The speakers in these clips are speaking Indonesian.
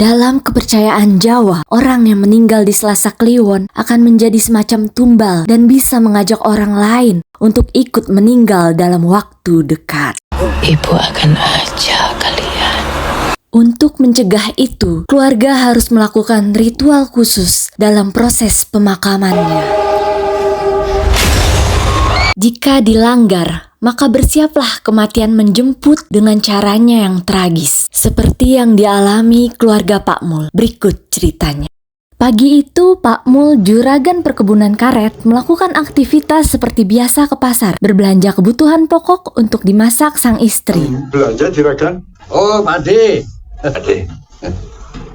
Dalam kepercayaan Jawa, orang yang meninggal di Selasa Kliwon akan menjadi semacam tumbal dan bisa mengajak orang lain untuk ikut meninggal dalam waktu dekat. Ibu akan ajak kalian. Untuk mencegah itu, keluarga harus melakukan ritual khusus dalam proses pemakamannya. Jika dilanggar, maka bersiaplah kematian menjemput dengan caranya yang tragis, seperti yang dialami keluarga Pak Mul. Berikut ceritanya. Pagi itu, Pak Mul, juragan perkebunan karet, melakukan aktivitas seperti biasa ke pasar, berbelanja kebutuhan pokok untuk dimasak sang istri. Belanja juragan? Oh, Pak Ade. Ade.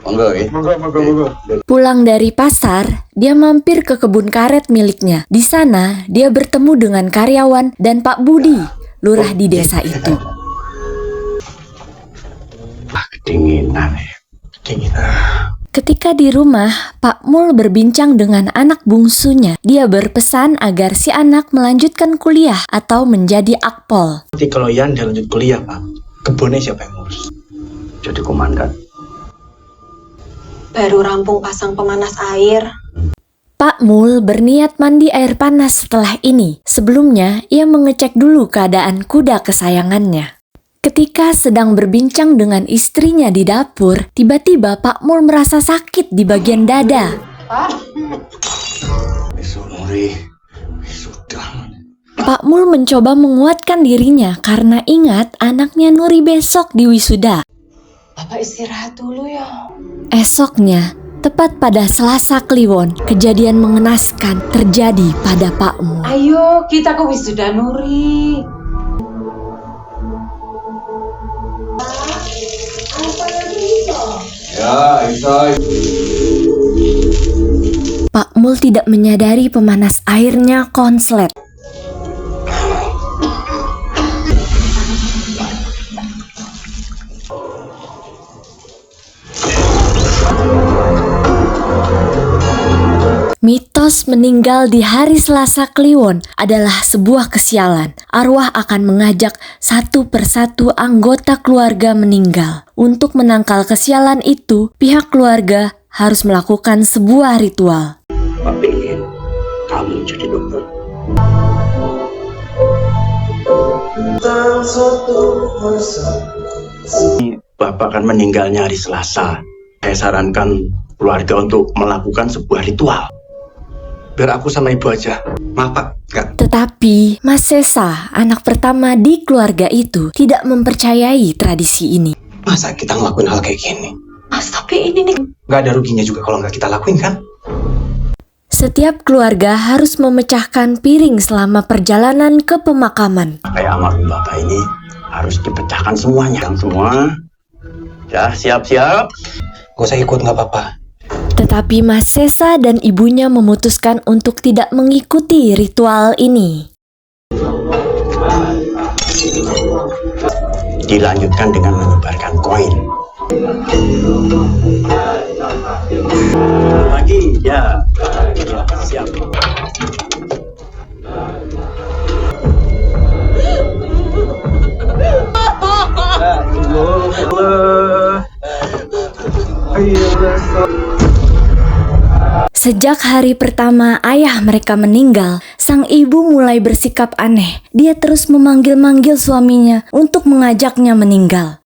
Monggo ya. Monggo. Pulang dari pasar, dia mampir ke kebun karet miliknya. Di sana, dia bertemu dengan karyawan dan Pak Budi, lurah di desa itu. Kedinginan ya. Ketika di rumah, Pak Mul berbincang dengan anak bungsunya. Dia berpesan agar si anak melanjutkan kuliah atau menjadi akpol. Nanti kalau Yan dia lanjut kuliah, Pak, kebunnya siapa yang ngurus? Jadi komandan. Baru rampung pasang pemanas air. Pak Mul berniat mandi air panas setelah ini. Sebelumnya, ia mengecek dulu keadaan kuda kesayangannya. Ketika sedang berbincang dengan istrinya di dapur, tiba-tiba Pak Mul merasa sakit di bagian dada. Pak Mul mencoba menguatkan dirinya karena ingat anaknya Nuri besok di wisuda. Bapak istirahat dulu ya. Esoknya, tepat pada Selasa Kliwon, kejadian mengenaskan terjadi pada Pak Mul. Ayo kita ke wisuda Nuri. Ya, Isa. Pak Mul tidak menyadari pemanas airnya konslet. Mitos meninggal di hari Selasa Kliwon adalah sebuah kesialan. Arwah akan mengajak satu persatu anggota keluarga meninggal. Untuk menangkal kesialan itu, pihak keluarga harus melakukan sebuah ritual. Pak ingin kamu jadi dokter. Bapak akan meninggalnya hari Selasa. Saya sarankan keluarga untuk melakukan sebuah ritual. Biar aku sama ibu aja. Maaf, Pak. Enggak. Tetapi, Mas Sesa, anak pertama di keluarga itu, tidak mempercayai tradisi ini. Masa kita ngelakuin hal kayak gini? Mas, tapi ini nih. Nggak ada ruginya juga kalau nggak kita lakuin, kan? Setiap keluarga harus memecahkan piring selama perjalanan ke pemakaman. Kayak almarhum Bapak ini harus dipecahkan semuanya. Yang semua, ya siap-siap. Gak usah ikut, nggak apa-apa. Tetapi Mas Sesa dan ibunya memutuskan untuk tidak mengikuti ritual ini. Dilanjutkan dengan menyebarkan koin. Lagi, ya. Siap. Sejak hari pertama ayah mereka meninggal, sang ibu mulai bersikap aneh. Dia terus memanggil-manggil suaminya untuk mengajaknya meninggal.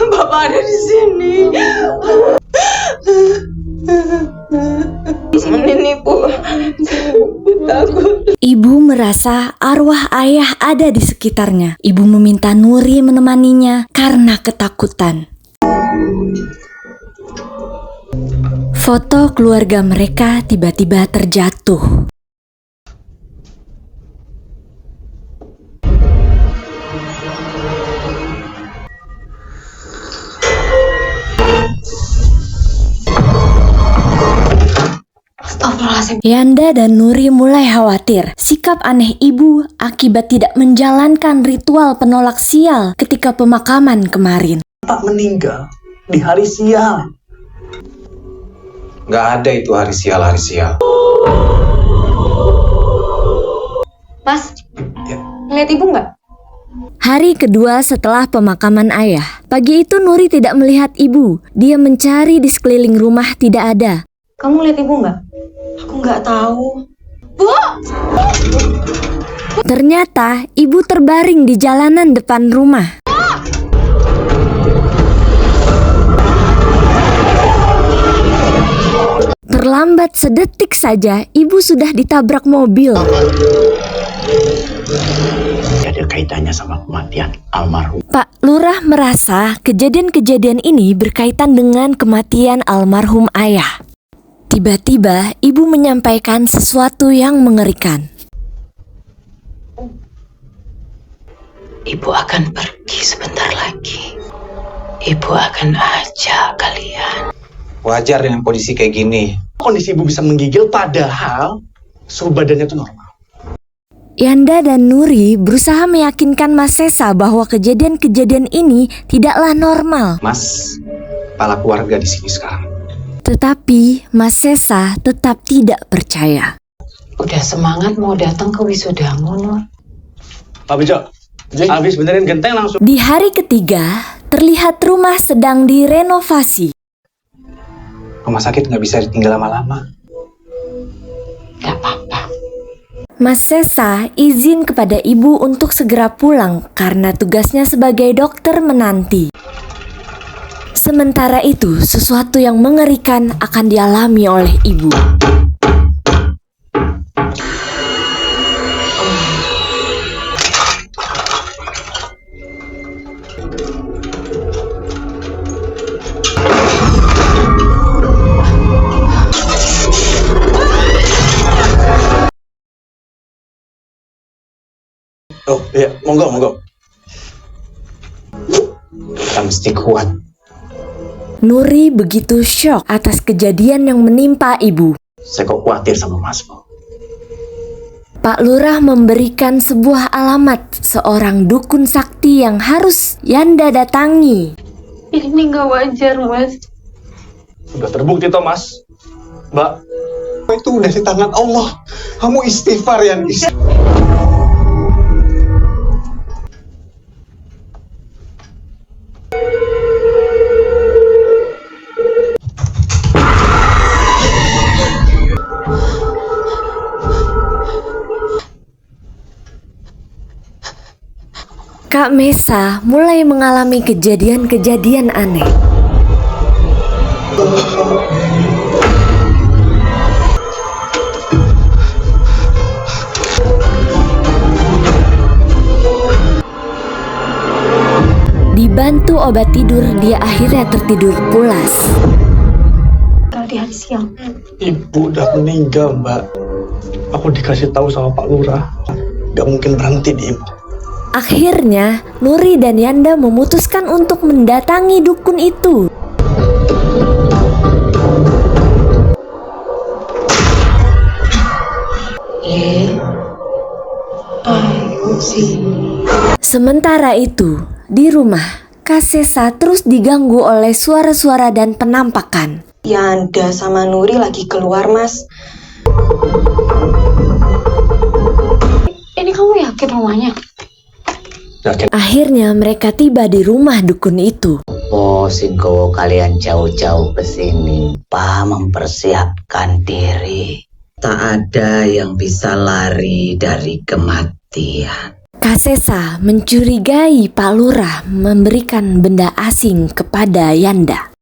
Bapak ada di sini. Di sini nih, Bu. Takut. Ibu merasa arwah ayah ada di sekitarnya. Ibu meminta Nuri menemaninya karena ketakutan. Foto keluarga mereka tiba-tiba terjatuh. Yanda dan Nuri mulai khawatir. Sikap aneh ibu akibat tidak menjalankan ritual penolak sial ketika pemakaman kemarin. Bapak meninggal di hari sial. Nggak ada itu hari sial. Mas, Ya. lihat ibu nggak? Hari kedua setelah pemakaman ayah. Pagi itu Nuri tidak melihat ibu. Dia mencari di sekeliling rumah, tidak ada. Kamu lihat ibu nggak? Aku nggak tahu. Ternyata ibu terbaring di jalanan depan rumah. Terlambat sedetik saja, ibu sudah ditabrak mobil. Ada kaitannya sama kematian almarhum. Pak Lurah merasa kejadian-kejadian ini berkaitan dengan kematian almarhum ayah. Tiba-tiba ibu menyampaikan sesuatu yang mengerikan. Ibu akan pergi sebentar lagi. Ibu akan ajak kalian. Wajar dengan kondisi kayak gini. Kondisi ibu bisa menggigil padahal suhu badannya tuh normal. Yanda dan Nuri berusaha meyakinkan Mas Sesa bahwa kejadian-kejadian ini tidaklah normal. Mas, kepala keluarga di sini sekarang. Tetapi Mas Sesa tetap tidak percaya. Udah semangat mau datang ke wisudamu, Nur. Pak Bejo, habis benerin genteng langsung. Di hari ketiga, terlihat rumah sedang direnovasi. Rumah sakit nggak bisa ditinggal lama-lama. Gak apa-apa. Mas Sesa izin kepada ibu untuk segera pulang karena tugasnya sebagai dokter menanti. Sementara itu, sesuatu yang mengerikan akan dialami oleh ibu. Oh iya, monggo. Kita mesti kuat. Nuri begitu syok atas kejadian yang menimpa ibu. Saya kok khawatir sama Mas Bo. Pak Lurah memberikan sebuah alamat seorang dukun sakti yang harus Yanda datangi. Ini nggak wajar, Mas. Sudah terbukti Thomas. Mbak, itu udah di tangan Allah. Kamu istighfar ya. Kak Mesa mulai mengalami kejadian-kejadian aneh. Dibantu obat tidur, dia akhirnya tertidur pulas. Kalau di hari siang. Ibu udah meninggal, Mbak. Aku dikasih tahu sama Pak Lurah. Gak mungkin berhenti di ibu. Akhirnya, Nuri dan Yanda memutuskan untuk mendatangi dukun itu. Ayo sini. Sementara itu, di rumah, Kak Sesa terus diganggu oleh suara-suara dan penampakan. Yanda sama Nuri lagi keluar, Mas. Ini kamu yakin rumahnya? Akhirnya mereka tiba di rumah dukun itu. Oh, singkowo kalian jauh-jauh ke sini. Pa mempersiapkan diri. Tak ada yang bisa lari dari kematian. Kak Sesa mencurigai Pak Lurah memberikan benda asing kepada Yanda.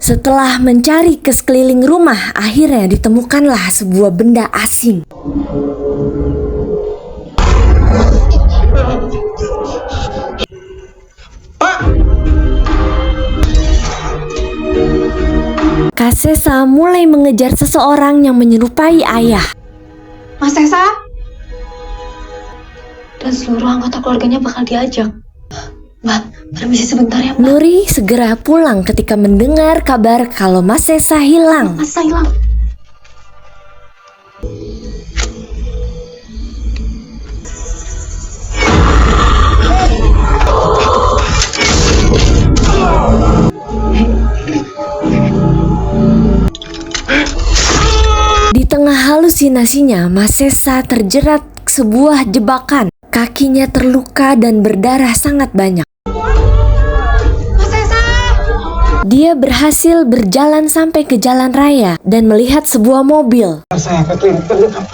Setelah mencari ke sekeliling rumah, akhirnya ditemukanlah sebuah benda asing. Kak Sesa mulai mengejar seseorang yang menyerupai ayah. Mas Sesa? Dan seluruh anggota keluarganya bakal diajak. Mbak, permisi sebentar ya, Mbak. Nuri segera pulang ketika mendengar kabar kalau Mas Sesa hilang. Mas Sesa hilang. halusinasinya, Mas Sesa terjerat sebuah jebakan. Kakinya terluka dan berdarah sangat banyak. Mas Sesa! Dia berhasil berjalan sampai ke jalan raya dan melihat sebuah mobil. Saya ke klinik terdekat.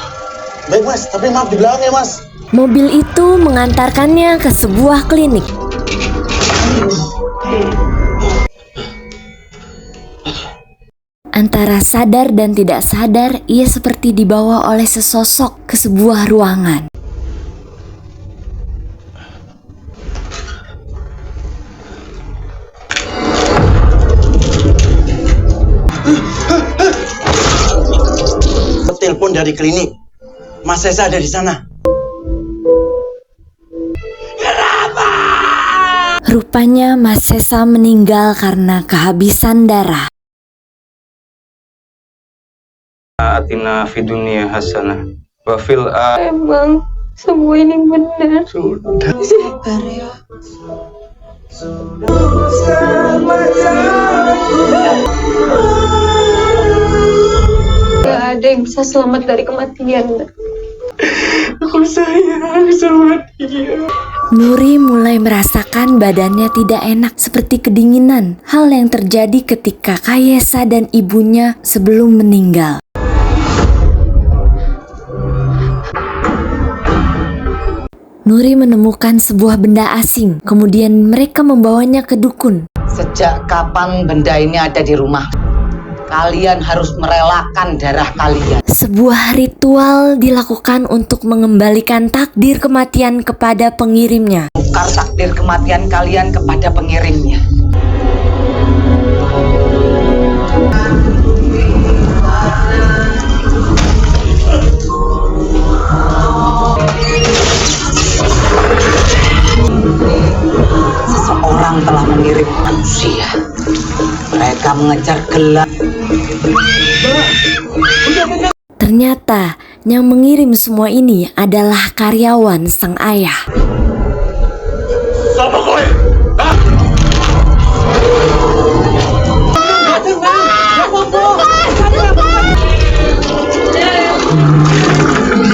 Baik mas, tapi maaf di belakang ya mas. Mobil itu mengantarkannya ke sebuah klinik. Antara sadar dan tidak sadar, ia seperti dibawa oleh sesosok ke sebuah ruangan. Telepon dari klinik. Mas Sesa ada di sana. Rupanya Mas Sesa meninggal karena kehabisan darah. Atina fid dunya hasanah wa fil Emang semua ini benar. Sabar ya. Gak ada yang bisa selamat dari kematian. Nuri mulai merasakan badannya tidak enak seperti kedinginan. Hal yang terjadi ketika Kayesa dan ibunya sebelum meninggal. Nuri menemukan sebuah benda asing, kemudian mereka membawanya ke dukun. Sejak kapan benda ini ada di rumah? Kalian harus merelakan darah kalian. Sebuah ritual dilakukan untuk mengembalikan takdir kematian kepada pengirimnya. Tukar takdir kematian kalian kepada pengirimnya. Seseorang telah mengirim manusia. Mereka mengejar gelap. Ternyata yang mengirim semua ini adalah karyawan sang ayah.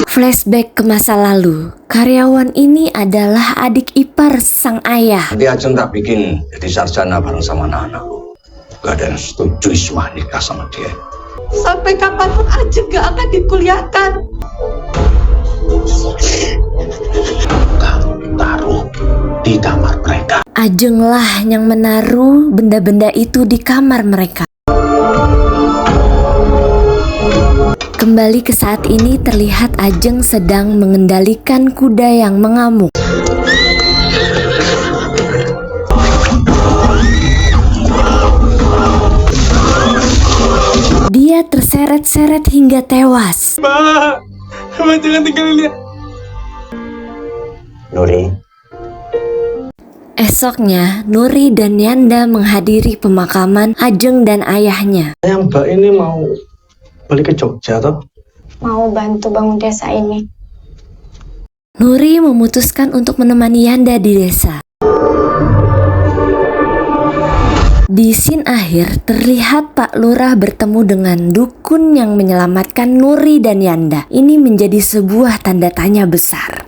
Flashback ke masa lalu, karyawan ini adalah adik ipar sang ayah. Dia aja tak bikin jadi sarjana bareng sama anak-anakku. Gak ada yang setuju Isma nikah sama dia. Sampai kapanpun aja gak akan dikuliahkan. Kamu taruh di kamar mereka. Ajenglah yang menaruh benda-benda itu di kamar mereka. Kembali ke saat ini terlihat Ajeng sedang mengendalikan kuda yang mengamuk. Dia terseret-seret hingga tewas. Mbak jangan tinggalin dia. Nuri, Esoknya, Nuri dan Yanda menghadiri pemakaman Ajeng dan ayahnya. Yang mbak ini mau balik ke Jogja toh? Mau bantu bangun desa ini. Nuri memutuskan untuk menemani Yanda di desa. Di scene akhir, terlihat Pak Lurah bertemu dengan dukun yang menyelamatkan Nuri dan Yanda. Ini menjadi sebuah tanda tanya besar.